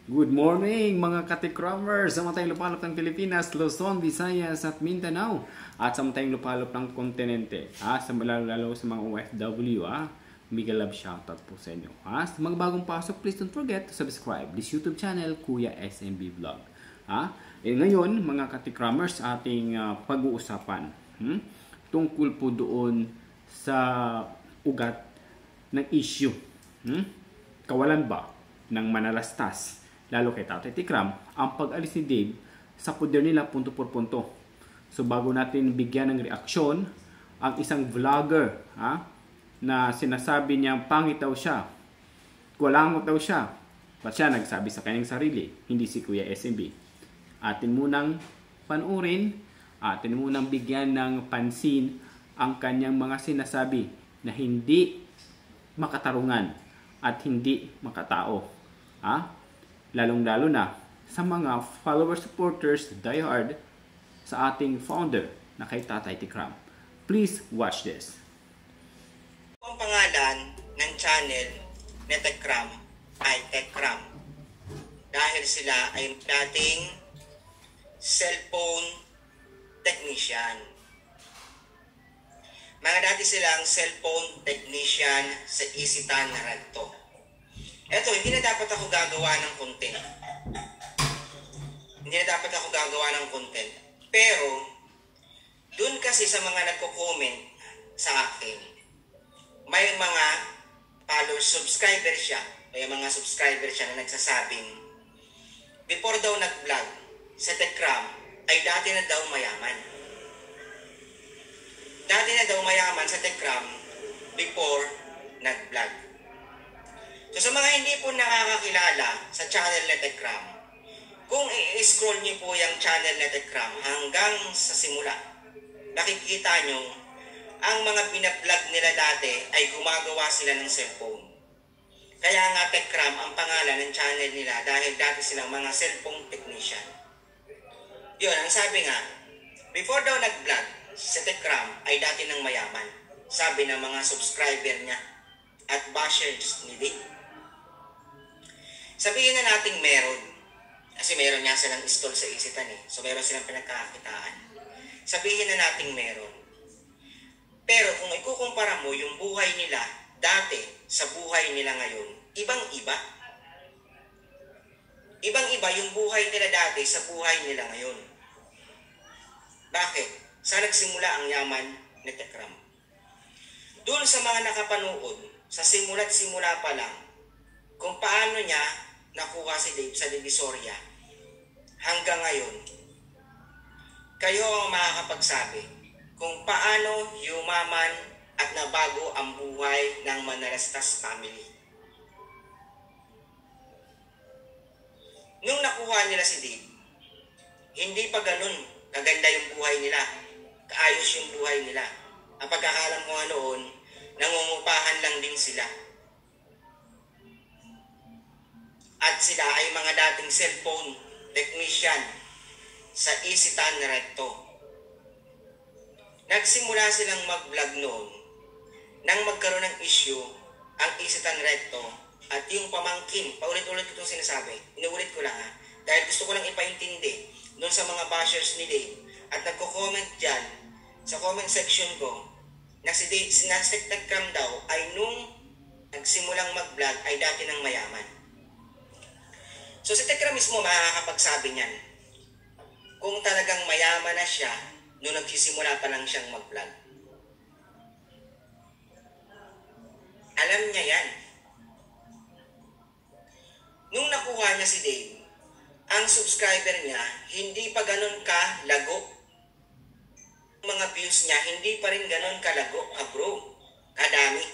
Good morning mga katikramers sa mga tayong lupalop ng Pilipinas, Luzon, Visayas at Mindanao at sa mga tayong lupalop ng kontinente. Sa lalo sa mga OFW, mega love shoutout po sa inyo. Sa mga bagong pasok, please don't forget to subscribe this YouTube channel, Kuya SMB Vlog. Ngayon mga katikramers, ating pag-uusapan tungkol po doon sa ugat ng issue. Kawalan ba ng manalastas, lalo kay Tatay Tikram, ang pag-alis ni Dave sa poder nila punto por punto. So bago natin bigyan ng reaksyon ang isang vlogger na sinasabi niya pangit daw siya, kulangot daw siya, ba't siya nagsabi sa kanyang sarili, hindi si Kuya SMB. Atin munang panuorin, atin munang bigyan ng pansin ang kanyang mga sinasabi na hindi makatarungan at hindi makatao. Lalong-lalo na sa mga followers, supporters, diehard sa ating founder na kay Tatay Tikram. Please watch this. Ang pangalan ng channel na Tekram ay Tekram dahil sila ay dating cellphone technician. Mga dati silang cellphone technician sa Isitan na Radto. Eto, hindi na dapat ako gagawa ng content. Pero, dun kasi sa mga nagko-comment sa akin, may mga followers, subscriber siya, na nagsasabing, before daw nag-vlog sa Tekram, ay dati na daw mayaman. Dati na daw mayaman sa Tekram before nag-vlog. So sa mga hindi po nakakakilala sa channel na Tekram, kung i-scroll niyo po yung channel na Tekram hanggang sa simula, makikita nyo ang mga binablog nila dati ay gumagawa sila ng cellphone. Kaya nga Tekram ang pangalan ng channel nila dahil dati silang mga cellphone technician. Yun, ang sabi nga, before daw nag-vlog, sa Tekram ay dati ng mayaman, sabi ng mga subscriber niya at bashers ni Dave. Sabihin na nating meron, kasi meron nga silang stall sa Isitan so meron silang pinagkakakitaan. Sabihin na nating meron. Pero kung ikukumpara mo yung buhay nila dati sa buhay nila ngayon, ibang-iba. Ibang-iba yung buhay nila dati sa buhay nila ngayon. Bakit? Saan nagsimula ang yaman ni Tekram? Doon sa mga nakapanood, sa simula't simula pa lang, kung paano niya nakuha si Dave sa Divisoria hanggang ngayon, kayo ang makakapagsabi kung paano yumaman at nabago ang buhay ng Manalastas family. Nung nakuha nila si Dave, hindi pa ganun kaganda yung buhay nila, kaayos yung buhay nila. Ang pagkakalam ko nga noon, nangungupahan lang din sila. At sila ay mga dating cellphone technician sa Isitan na Radto. Nagsimula silang mag-vlog noon nang magkaroon ng issue ang Isitan Radto at yung pamangkin. Paulit-ulit ko itong sinasabi. Inuulit ko lang dahil gusto ko lang ipaintindi doon sa mga bashers ni Dave at nagko-comment dyan sa comment section ko na si Tekram daw ay nung nagsimulang mag-vlog ay dati ng mayaman. So si Tekram mismo makakapagsabi niyan kung talagang mayaman na siya nung nagsisimula pa lang siyang mag-vlog. Alam niya yan. Nung nakuha niya si Dave, ang subscriber niya hindi pa ganun kalago. Mga views niya hindi pa rin ganun kalago, kadami.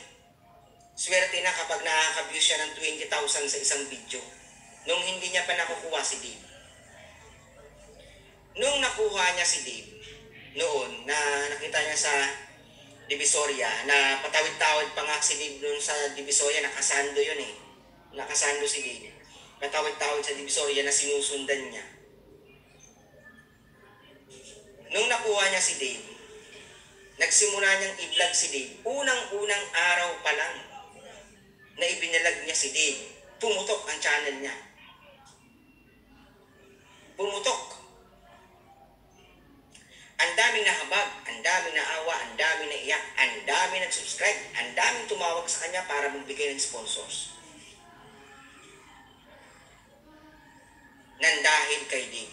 Swerte na kapag nakaka-views siya ng 20,000 sa isang video nung hindi niya pa nakukuha si Dave. Nung nakuha niya si Dave noon na nakita niya sa Divisoria na patawid-tawid pa nga si Dave noon sa Divisoria, nakasando yun nakasando si Dave, patawid-tawid sa Divisoria na sinusundan niya. Nung nakuha niya si Dave, nagsimula niyang i-vlog si Dave. Unang-unang araw pa lang na ibinalag niya si Dave, pumutok ang channel niya. pumutok. Ang daming nahabag, ang daming naawa, ang daming naiyak, ang daming nag-subscribe, ang daming tumawag sa kanya para magbigay ng sponsors. Nang dahil kay Dave.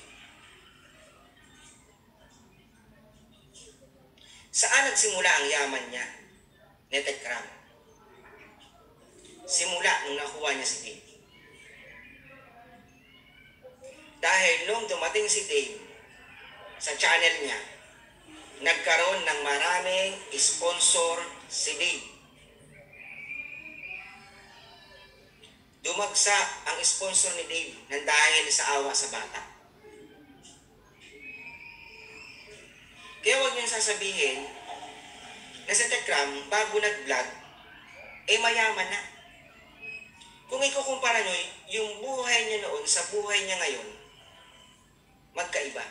Saan nagsimula ang yaman niya ni Tekram? Simula nung nakuha niya si Dave. Dahil nung dumating si Dave sa channel niya, nagkaroon ng maraming sponsor si Dave. Dumagsa ang sponsor ni Dave nang dahil sa awa sa bata. Kaya huwag niyong sasabihin na si Tekram bago nag-vlog, mayaman na. Kung ikukumpara nyo yung buhay niya noon sa buhay niya ngayon, magkaiba.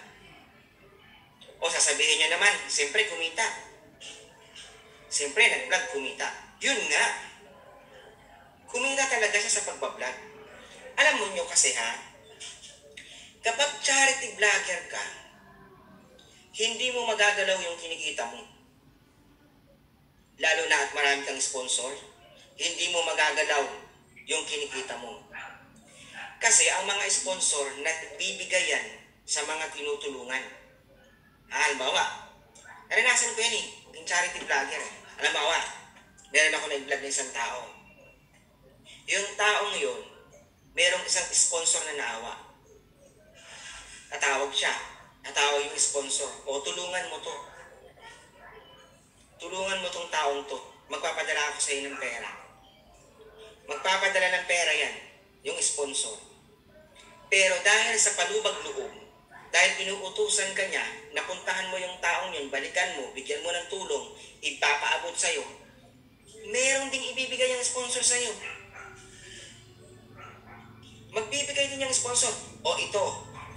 O sasabihin niya naman, siyempre kumita. Siyempre nag-vlog kumita. Yun nga. Kumita talaga siya sa pagbablog. Alam mo nyo kasi kapag charity vlogger ka, hindi mo magagalaw yung kinikita mo. Lalo na at marami kang sponsor, hindi mo magagalaw yung kinikita mo. Kasi ang mga sponsor, nagbibigay yan sa mga tinutulungan. Halimbawa, naranasan ko yan yung charity vlogger. Halimbawa, meron ako nag-vlog ng isang tao. Yung taong yun, merong isang sponsor na naawa. Natawag siya. Natawag yung sponsor. O, tulungan mo to. Tulungan mo tong taong to. Magpapadala ako sa iyo ng pera. Magpapadala ng pera yan, yung sponsor. Pero dahil sa palubag loob, dahil inuutusan ka niya, napuntahan mo yung taong yun, balikan mo, bigyan mo ng tulong, ipapaabot sa'yo, meron ding ibibigay yung sponsor sa'yo. Magbibigay din yung sponsor. O ito,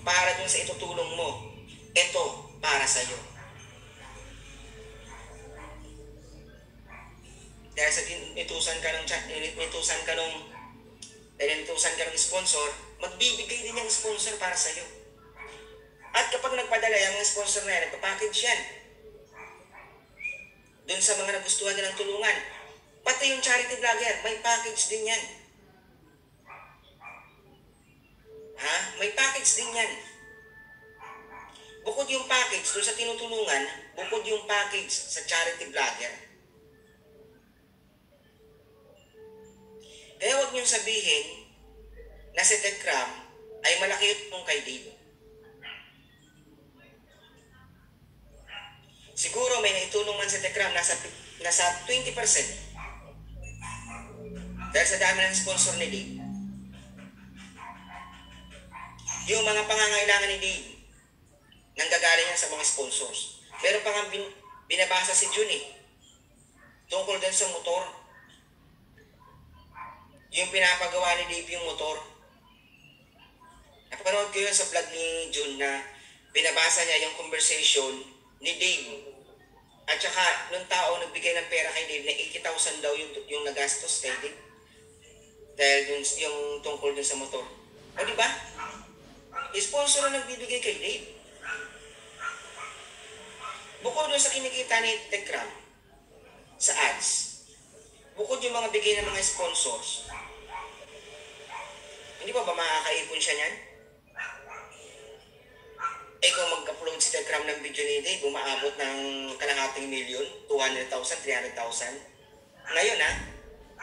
para dun sa itutulong mo. Ito, para sa'yo. Dahil sa inutusan ka ng sponsor, magbibigay din yung sponsor para sa'yo. At kapag nagpadala yung sponsor na yan, nagpapackage yan. Dun sa mga nagustuhan nilang tulungan. Pati yung charity vlogger, may package din yan. May package din yan. Bukod yung package doon sa tinutulungan, bukod yung package sa charity vlogger. Kaya huwag niyong sabihin na si Tekram ay malaki yung kay Dave. Siguro may naitulong man si Tekram nasa 20%. Dahil sa dami ng sponsor ni Dave. Yung mga pangangailangan ni Dave, nanggagaling yan sa mga sponsors. Meron pa nga binabasa si Jun tungkol din sa motor. Yung pinapagawa ni Dave yung motor. Napapanood ko yun sa vlog ni Jun na binabasa niya yung conversation ni Dave. At saka, nung tao nagbigay ng pera kay Dave na 80,000 daw yung nagastos kay Dave. Dahil yung tungkol dun sa motor. O diba? Sponsor na nagbibigay kay Dave. Bukod doon sa kinikita ni Tekram sa ads, bukod yung mga bigay ng mga sponsors, hindi pa ba makakaipon siya niyan? Kung mag-upload si Tekram ng video ni Dave, umaabot ng kalahating milyon, 200,000, 300,000. Ngayon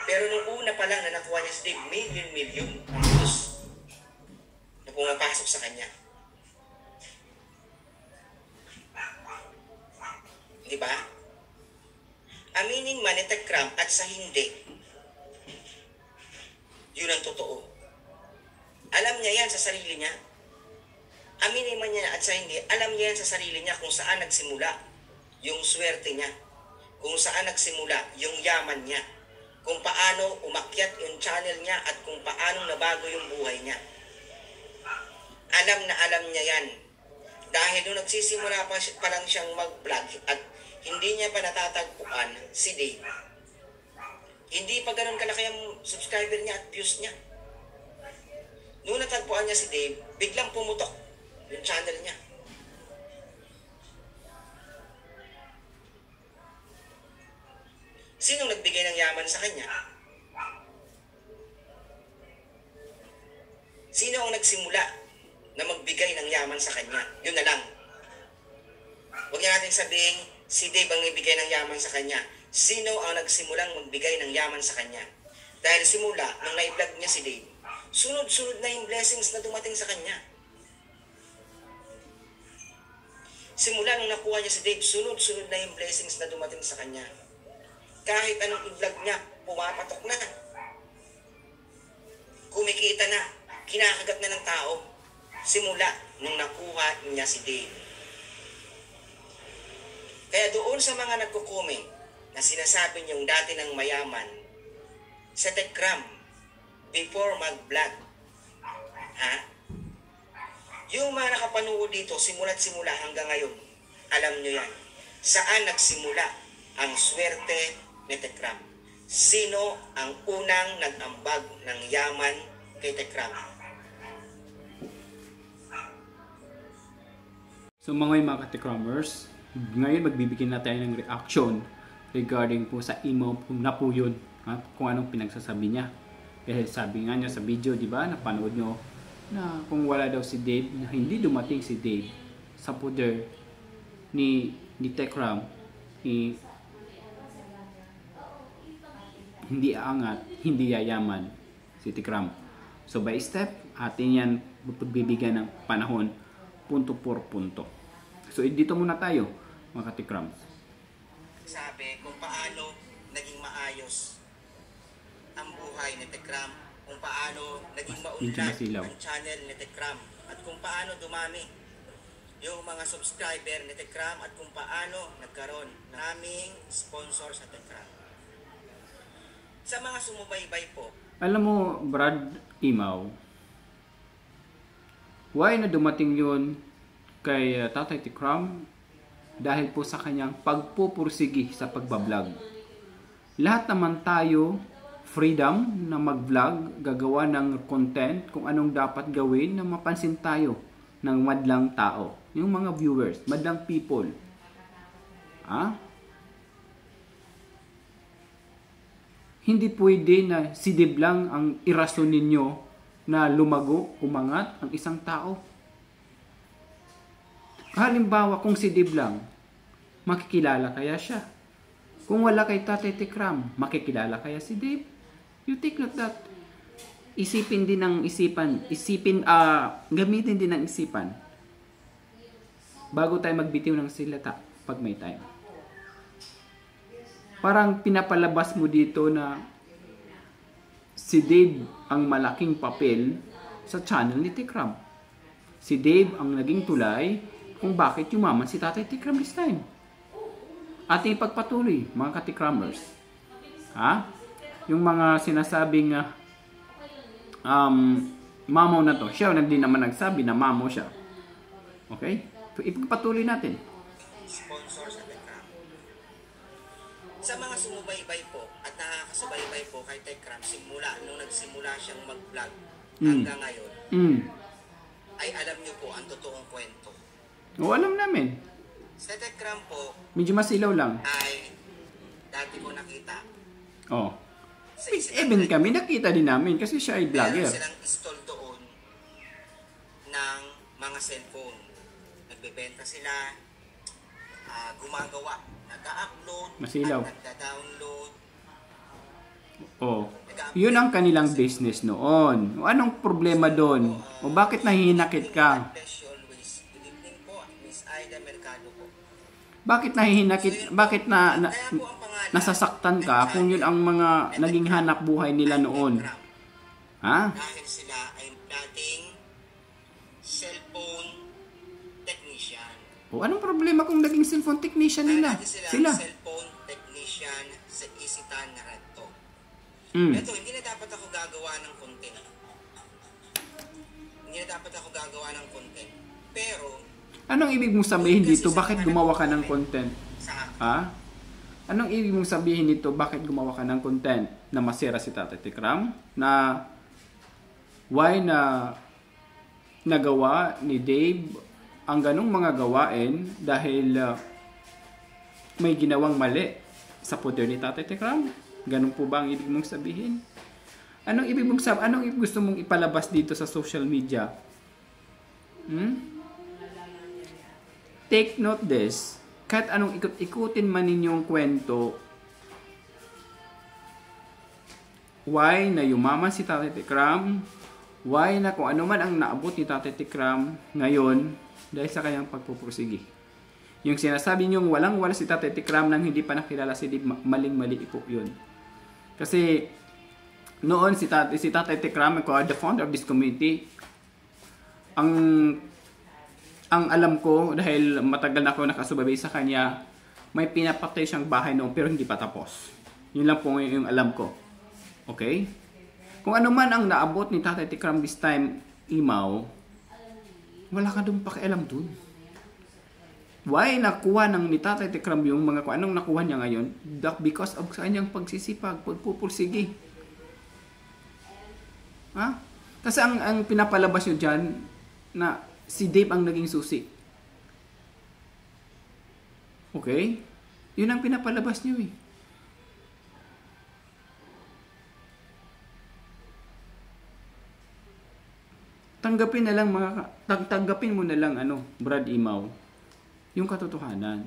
pero nung una pa lang na nakuha niya si Dave, milyon ang views na pumapasok sa kanya. Diba? Aminin man ni Tekram at sa hindi, yun ang totoo. Alam niya yan sa sarili niya. Aminin man niya at sa hindi, alam niya yan sa sarili niya kung saan nagsimula yung swerte niya. Kung saan nagsimula yung yaman niya. Kung paano umakyat yung channel niya at kung paano nabago yung buhay niya. Alam na alam niya yan. Dahil nung nagsisimula pa lang siyang mag-vlog at hindi niya pa natatagpuan si Dave. Hindi pa ganun kalaki ang subscriber niya at views niya. Nung natagpuan niya si Dave, biglang pumutok yung channel niya. Sinong nagbigay ng yaman sa kanya? Sino ang nagsimula na magbigay ng yaman sa kanya? Yun na lang. Huwag niya natin sabihin, si Dave ang nagbigay ng yaman sa kanya. Sino ang nagsimulang magbigay ng yaman sa kanya? Dahil simula, nung na-vlog niya si Dave, sunod-sunod na yung blessings na dumating sa kanya. Simula nung nakuha niya si Dave, sunod-sunod na yung blessings na dumating sa kanya. Kahit anong i-vlog niya, pumapatok na. Kumikita na, kinakagat na ng tao. Simula nung nakuha niya si Dave. Kaya doon sa mga nagko-comment na sinasabi niyong dati ng mayaman sa TechCram before mag-vlog. Ha? Yung mga nakapanood dito, simula't simula hanggang ngayon, alam niyo yan. Saan nagsimula ang swerte ni TechCram? Sino ang unang nag-ambag ng yaman kay TechCram? So mga ka-TechCrammers, ngayon magbibigyan na tayo ng reaction regarding po sa imo na po yun, ha? Kung anong pinagsasabi niya. Kasi sabi nga niya sa video, di ba, napanood nyo na kung wala daw si Dave, na hindi dumating si Dave sa poder ni TechCram, hindi aangat, hindi yayaman si TechCram. So by step, atin yan pagbibigyan ng panahon, punto por punto. So dito muna tayo, mga ka-TechCram. Sabi kung paano naging maayos ang buhay ni TechCram, kung paano naging maunlad ang channel ni TechCram, at kung paano dumami yung mga subscriber ni TechCram, at kung paano nagkaroon ng aming sponsor sa TechCram. Sa mga sumubaybay po. Alam mo, Brad Imaw, why na dumating yun kay Tatay TechCram? Dahil po sa kanyang pagpupursigi sa pagbablog. Lahat naman tayo freedom na mag-vlog, gagawa ng content kung anong dapat gawin na mapansin tayo ng madlang tao. Yung mga viewers, madlang people. Hindi pwede na si Dave lang ang irason ninyo na lumago, umangat ang isang tao. Halimbawa, kung si Dave lang, makikilala kaya siya? Kung wala kay Tatay TechCram, makikilala kaya si Dave? You take note that. Isipin din ng isipan. Gamitin din ng isipan. Bago tayo magbitiw ng silata pag may time. Parang pinapalabas mo dito na si Dave ang malaking papel sa channel ni TechCram. Si Dave ang naging tulay kung bakit yumaman si Tatay TechCram this time. Ating ipagpatuloy, mga ka-TechCrammers. Yung mga sinasabing mamaw na to. Siya hindi naman nagsabi na mamaw siya. Okay? So, ipagpatuloy natin. Sponsor sa TechCram. Sa mga sumubaybay po at nakakasubaybay po kay TechCram simula nung nagsimula siyang mag-vlog hanggang ngayon, ay alam niyo po ang totoong kwento. O, alam namin. Sa TechCram po, medyo masilaw lang. Ay dati ko nakita. Even kami nakita din namin kasi siya ay vlogger. Meron silang install doon ng mga cellphone. Nagbebenta sila, gumagawa, nag-upload, masilaw. nagda-download. Yun ang kanilang business noon. O, anong problema doon? O bakit nahihinakit ka? Bakit nahihinakit? Bakit nasasaktan ka kung yun ang mga naging hanap buhay nila noon? Dahil sila ay dating cellphone technician. O, anong problema kung naging cellphone technician nila? Sila. Cellphone technician sa Isitan na Radto. Ito, hindi na dapat ako gagawa ng content. Pero, anong ibig mong sabihin dito? Bakit gumawa ka ng content? Anong ibig mong sabihin dito? Bakit gumawa ka ng content na masira si Tatay TechCram? Na why na nagawa ni Dave ang ganong mga gawain dahil may ginawang mali sa poder ni Tatay Tekram? Ganun po ba ang ibig mong sabihin? Anong ibig mong sabihin? Anong gusto mong ipalabas dito sa social media? Take note this. Kahit anong ikot-ikutin man ninyong kwento, why na yumaman si Tatay Tekram, why na kung ano man ang naabot ni Tatay Tekram ngayon dahil sa kanyang pagpupursige. Yung sinasabi niyong walang-wala si Tatay Tekram nang hindi pa nakilala si Dave, maling-mali po yun. Kasi noon si Tatay Tekram, the founder of this community, ang alam ko, dahil matagal na ako nakasubabay sa kanya, may pinapatay siyang bahay noon pero hindi pa tapos. Yun lang po yung alam ko. Okay? Kung ano man ang naabot ni Tatay Tekram this time, Imaw, wala ka doon pakialam doon. Why nakuha ng ni Tatay Tekram yung mga anong nakuha niya ngayon? Because of kanyang pagsisipag, pagpupursige. Ha? Kasi ang pinapalabas nyo dyan na si Dave ang naging susi. Okay? Yun ang pinapalabas nyo eh. Tanggapin mo na lang Brad Imaw, yung katotohanan.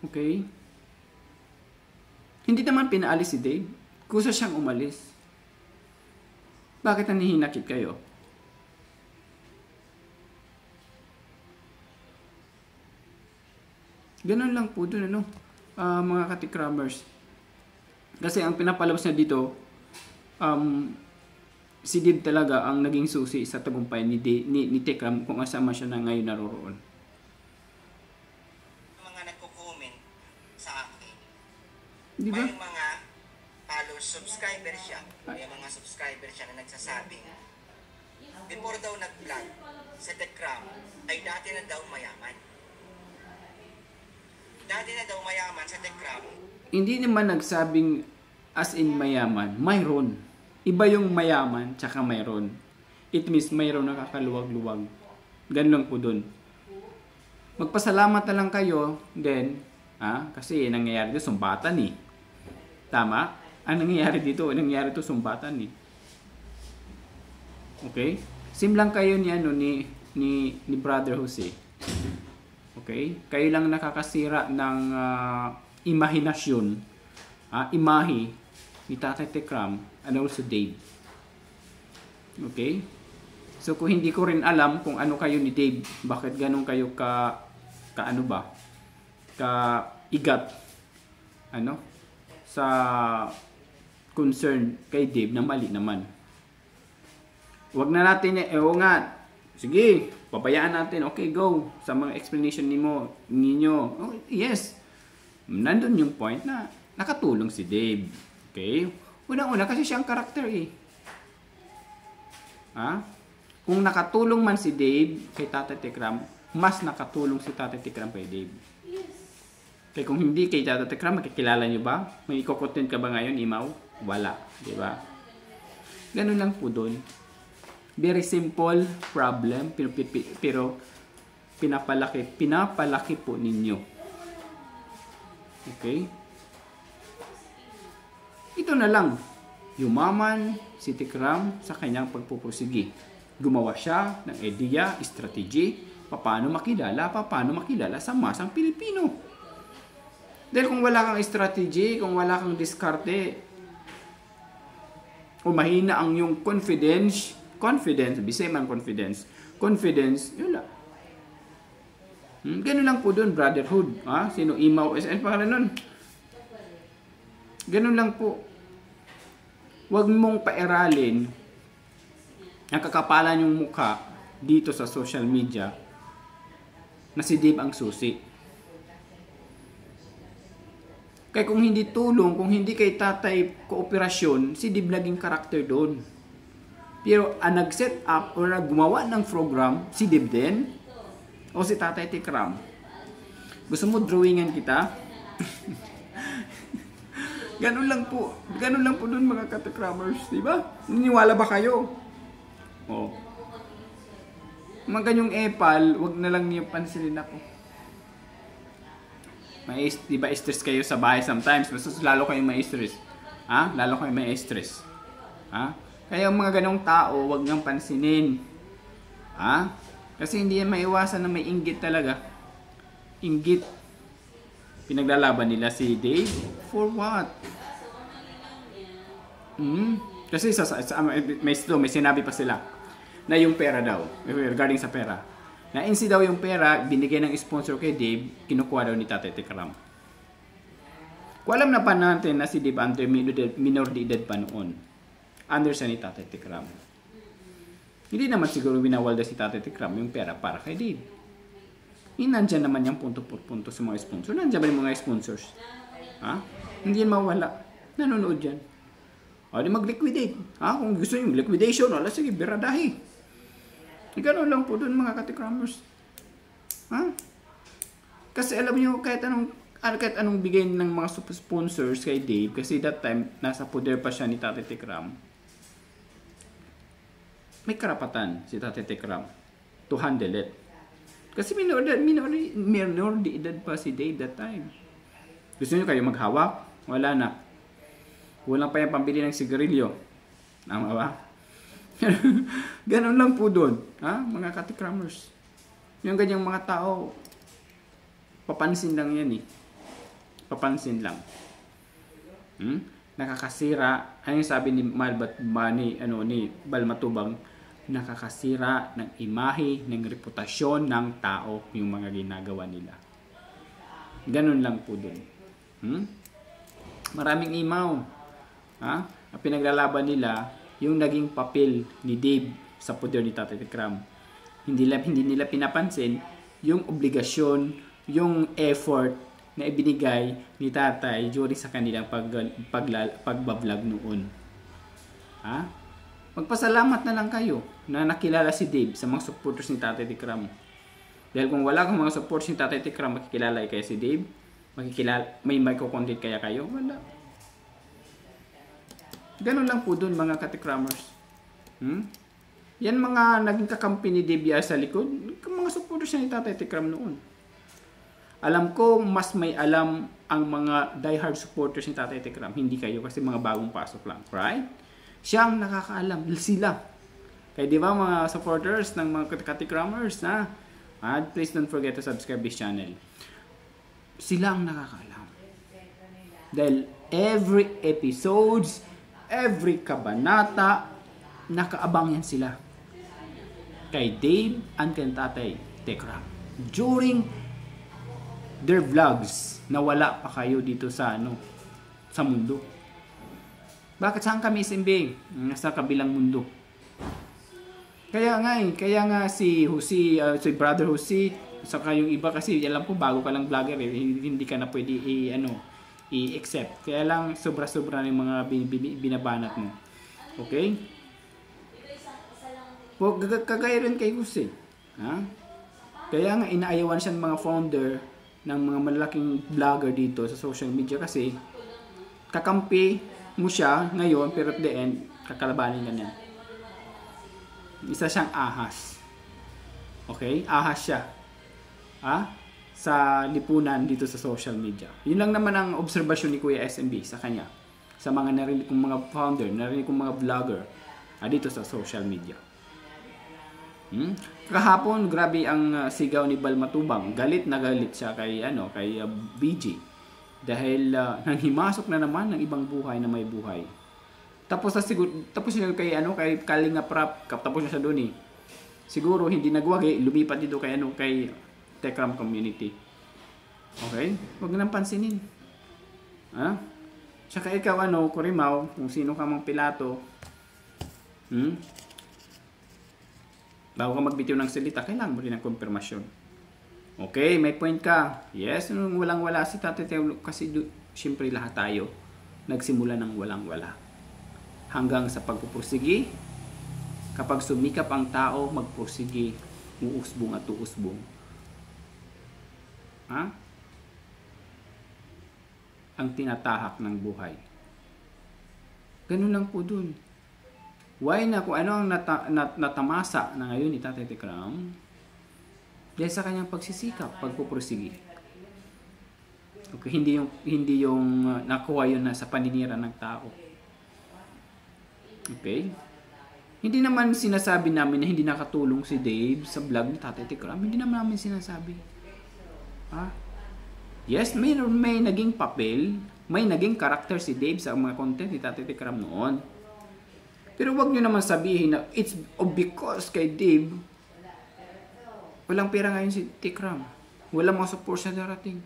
Okay? Hindi naman pinaalis si Dave. Kusa siyang umalis. Bakit nanihinakit kayo? Ganun lang po dun, mga katikramers. Kasi ang pinapalabas niya dito, si Dave talaga ang naging susi sa tagumpay ni Tekram kung asama siya na ngayon naroroon. Mga nagko-comment sa akin, Diba? may mga followers, subscriber siya, may mga subscriber siya na nagsasabing, before daw nag-vlog sa Tekram, ay dati na daw mayaman. Dati na daw mayaman sa Tekram. Hindi naman nagsabing as in mayaman, mayroon. Iba yung mayaman, tsaka mayroon. It means mayroon nakakaluwag-luwag. Ganun lang po dun. Magpasalamat na lang kayo, then, kasi nangyayari dito, sumbatan eh. Tama? Ang nangyayari dito, sumbatan eh. Okay? Sim lang kayo ni Brother Jose. Okay? Kayo lang nakakasira ng imahinasyon, imahe ni Tatay Tekram and also Dave. Okay? So kung hindi ko rin alam kung ano kayo ni Dave, bakit ganun kayo ka igat sa concern kay Dave na mali naman. Wag na natin sige, pabayaan natin. Okay, go sa mga explanation ninyo. Oh, yes. Nandun yung point na nakatulong si Dave. Okay? Unang-una kasi siyang karakter eh. Kung nakatulong man si Dave kay Tatay Tekram, mas nakatulong si Tatay Tekram kay Dave. Kaya kung hindi kay Tatay Tekram, makikilala nyo ba? May iko-content ka ba ngayon, Imaw? Wala. Diba? Ganun lang po doon. Very simple problem, pero pinapalaki po ninyo. Okay? Ito na lang. Yumaman si Tekram sa kanyang pagpupursige. Gumawa siya ng idea, strategy, paano makilala sa masang Pilipino. Dahil kung wala kang strategy, kung wala kang diskarte, o mahina ang yung confidence, yun lang. Ganun lang po doon, brotherhood. Sino Imaw? SN pangalan nun? Ganun lang po. Huwag mong pairalin ang kakapalan yung mukha dito sa social media na si Dave ang susi. Kaya kung hindi tulong, kung hindi kay Tatay kooperasyon, si Dave naging karakter doon. Pero ang nag-set up o gumawa ng program, si Dave din o si Tatay Tekram. Gusto mo drawingan kita? Ganun lang po doon mga katekramers, di ba? Niniwala ba kayo? Mga ganyong epal, wag na lang niyo pansinin ako. Di ba stress kayo sa bahay sometimes? Mas lalo kayong ma-stress. Ha? Lalo kayong ma-stress. Ha? Kaya ang mga ganong tao, wag nang pansinin. Ha? Kasi hindi yan maiwasan na may inggit talaga. Inggit. Pinaglalaban nila si Dave. For what? Kasi may sinabi pa sila na yung pera daw, regarding sa pera. Na-NC daw yung pera, binigay ng sponsor kay Dave, kinukuha daw ni Tatay Tekram. Kung alam na pa natin na si Dave under minor de edad pa noon, under siya ni Tatay Tekram. Hindi naman siguro winawalda si Tatay Tekram yung pera para kay Dave. Nandyan naman yung punto por punto sa mga sponsor. Nandyan ba yung mga sponsors? Ha? Hindi yan mawala. Nanonood yan. O, di mag-liquidate. Ha? Kung gusto nyo liquidation, wala, sige, biradahi. Gano'n lang po doon mga katikramers. Ha? Kasi alam nyo, kahit anong bigay ng mga sponsors kay Dave, kasi that time, nasa poder pa siya ni Tatay Tekram, may karapatan si Tatay Tekram to handle it. Kasi minor de edad pa si Dave that time. Gusto nyo kayo maghawak? Wala na. Walang pa yung pambili ng sigarilyo. Tama ba? Ganon lang po doon. Ha? Mga katikramers. Yung ganyang mga tao, papansin lang yan eh. Papansin lang. Nakakasira. Ano yung sabi ni Bal Matubang? Nakakasira ng imahe, ng reputasyon ng tao yung mga ginagawa nila. Ganon lang po doon. Maraming imaw. Ha? Ang pinaglalaban nila, yung naging papel ni Dave sa poder ni Tatay Tekram. Hindi nila pinapansin yung obligasyon, yung effort na ibinigay ni Tatay during sa kanilang pagbablog noon. Ha? Magpasalamat na lang kayo na nakilala si Dave sa mga supporters ni Tatay Tekram. Dahil kung wala kang mga supporters ni Tatay Tekram, makikilala kaya si Dave? May micro-content kaya kayo? Wala. Ganun lang po dun mga katikramers. Yan mga naging kakampi ni Dave sa likod, mga supporters ni Tatay Tekram noon. Alam ko mas may alam ang mga diehard supporters ni Tatay Tekram, hindi kayo kasi mga bagong pasok lang, right? Siyang nakakaalam, sila. Kaya di ba mga supporters ng mga katikramers na please don't forget to subscribe this channel. Sila ang nakakaalam. Dahil every episodes, every kabanata, nakaabang yan sila kay Dave and kay Tatay Tekram during their vlogs na wala pa kayo dito sa sa mundo. Bakit saan kami simbing? Nasa kabilang mundo. Kaya nga si Brother Jose, saka yung iba kasi alam ko bago ka lang vlogger hindi ka na pwede i-accept. Kaya lang sobra-sobra ng mga binabanat mo. Okay? Kagaya rin kay Jose. Ha? Kaya nga inaayawan siya ng mga founder ng mga malaking vlogger dito sa social media kasi kakampi mo siya ngayon pero at the end kakalabanin ka niya. Isa siyang ahas. Okay? Ahas siya. Ha? Sa lipunan dito sa social media. Yun lang naman ang obserbasyon ni Kuya SMB sa kanya. Sa mga narinig kong mga founder, narinig kong mga vlogger dito sa social media. Kahapon, grabe ang sigaw ni Bal Matubang. Galit na galit siya kay BG. Dahil nanghimasok na naman ng ibang buhay na may buhay. Tapos siya kay Kalinga Prap, tapos na siya doon eh. Siguro hindi nagwagi, lumipat dito kay Tekram community. Okay? Huwag nang pansinin. Ha? Tsaka ikaw Kurimaw, kung sino ka mang Pilato, bago ka magbitiw ng salita, kailangan mo rin ng konfirmasyon. Okay, may point ka. Yes, nung walang-wala si Tatay Tekram, kasi siyempre lahat tayo nagsimula ng walang-wala. Hanggang sa pagpupursigi, kapag sumikap ang tao, magpursigi, uusbong at uusbong. Ha? Ang tinatahak ng buhay. Ganun lang po dun. Why na kung ano ang natamasa na ngayon ni Tatay Tekram? Dahil sa kanyang pagsisikap, pagpupursige. Okay, hindi yung nakuha yun na sa paninira ng tao. Okay? Hindi naman sinasabi namin na hindi nakatulong si Dave sa vlog ni Tatay Tekram. Hindi naman namin sinasabi. Yes, may naging papel, may naging karakter si Dave sa mga content ni Tatay Tekram noon. Pero wag nyo naman sabihin na it's because kay Dave walang pera ngayon si Tekram. Walang mga support sa darating.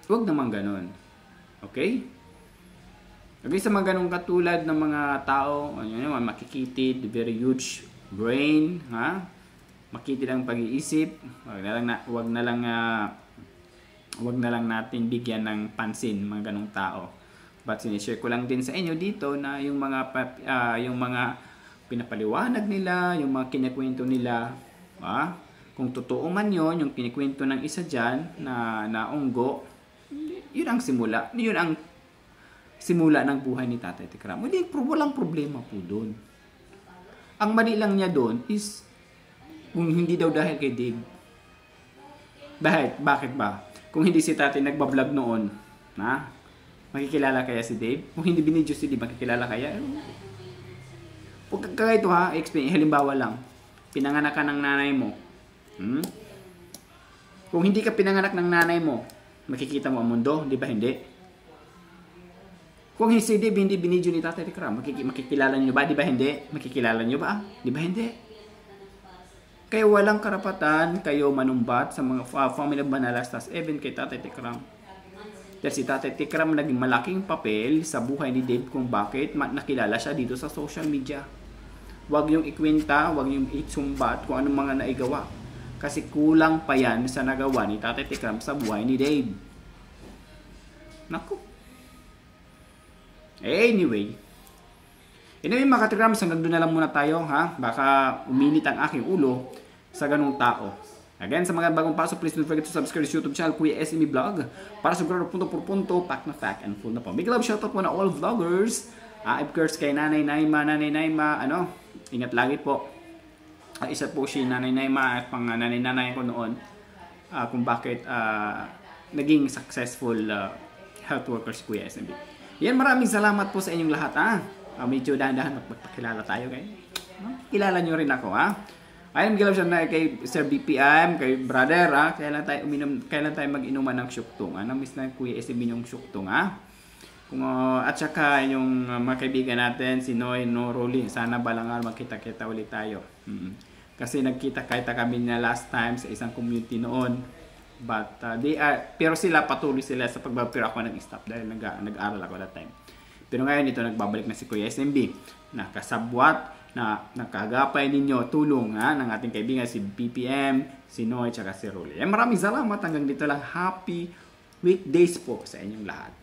Huwag naman ganon. Okay? Okay, sa mga ganong katulad ng mga tao, makikitid, very huge brain, makitid ang pag-iisip, wag na lang natin bigyan ng pansin mga ganong tao. But sinishare ko lang din sa inyo dito na yung mga pinapaliwanag nila, yung mga kinikwento nila, kung totoo man yon, yung kinikwento ng isa dyan na unggo, yun ang simula ng buhay ni Tatay Tekram. Walang problema po doon. Ang mali lang niya doon is kung hindi daw dahil kay Dave. Bakit ba? Kung hindi si Tatay nagbablog noon, makikilala kaya si Dave? Kung hindi binidyo si Dave, makikilala kaya? Kaya ito explain, halimbawa lang, pinanganak ka ng nanay mo. Kung hindi ka pinanganak ng nanay mo, makikita mo ang mundo, di ba hindi? Kung si Dave hindi binidyo ni Tatay Tekram, makikilala nyo ba? Di ba hindi? Makikilala nyo ba? Di ba hindi? Kaya walang karapatan kayo manumbat sa mga family of Manalastas, even kay Tatay Tekram. Dahil si Tatay Tekram naging malaking papel sa buhay ni Dave kung bakit nakilala siya dito sa social media. Huwag yung ikwenta, huwag yung itsumbat kung anong mga naigawa. Kasi kulang pa yan sa nagawa ni Tatay Tekram sa buhay ni Dave. Naku. Anyway, mga katikram, hanggang doon na lang muna tayo, Baka uminit ang aking ulo sa ganung tao. Again, sa mga bagong pasok, please don't forget to subscribe sa YouTube channel, Kuya SME Vlog, para sigurado punto por punto, pack na fact and full na po. Big love shoutout po na all vloggers. Of course, kay Nanay Naima, ingat lagi po. Isa po si Nanay Naima at pang nanay ko noon kung bakit naging successful health workers Kuya SMB. Yan, maraming salamat po sa inyong lahat, medyo dahan-dahan magpakilala tayo kayo. Kilala nyo rin ako, Ayun, gilaw siya na kay Sir BPM, kay brother, kailan tayo mag-inuman ng syuktong, Namiss na Kuya SMB yung syuktong, at saka yung mga kaibigan natin, si Noy, Rolly, sana balangar magkita-kita ulit tayo. Kasi nagkita-kita kami na last time sa isang community noon. But pero patuloy sila sa pagbabapiro. Ako nag-stop dahil nag-aaral ako that time. Pero ngayon ito nagbabalik na si Kuya SMB na kasabwat na nakagapay ninyo tulong ng ating kaibigan si BPM, si Noy, at si Rolly. Maraming salamat, hanggang dito lang. Happy weekdays po sa inyong lahat.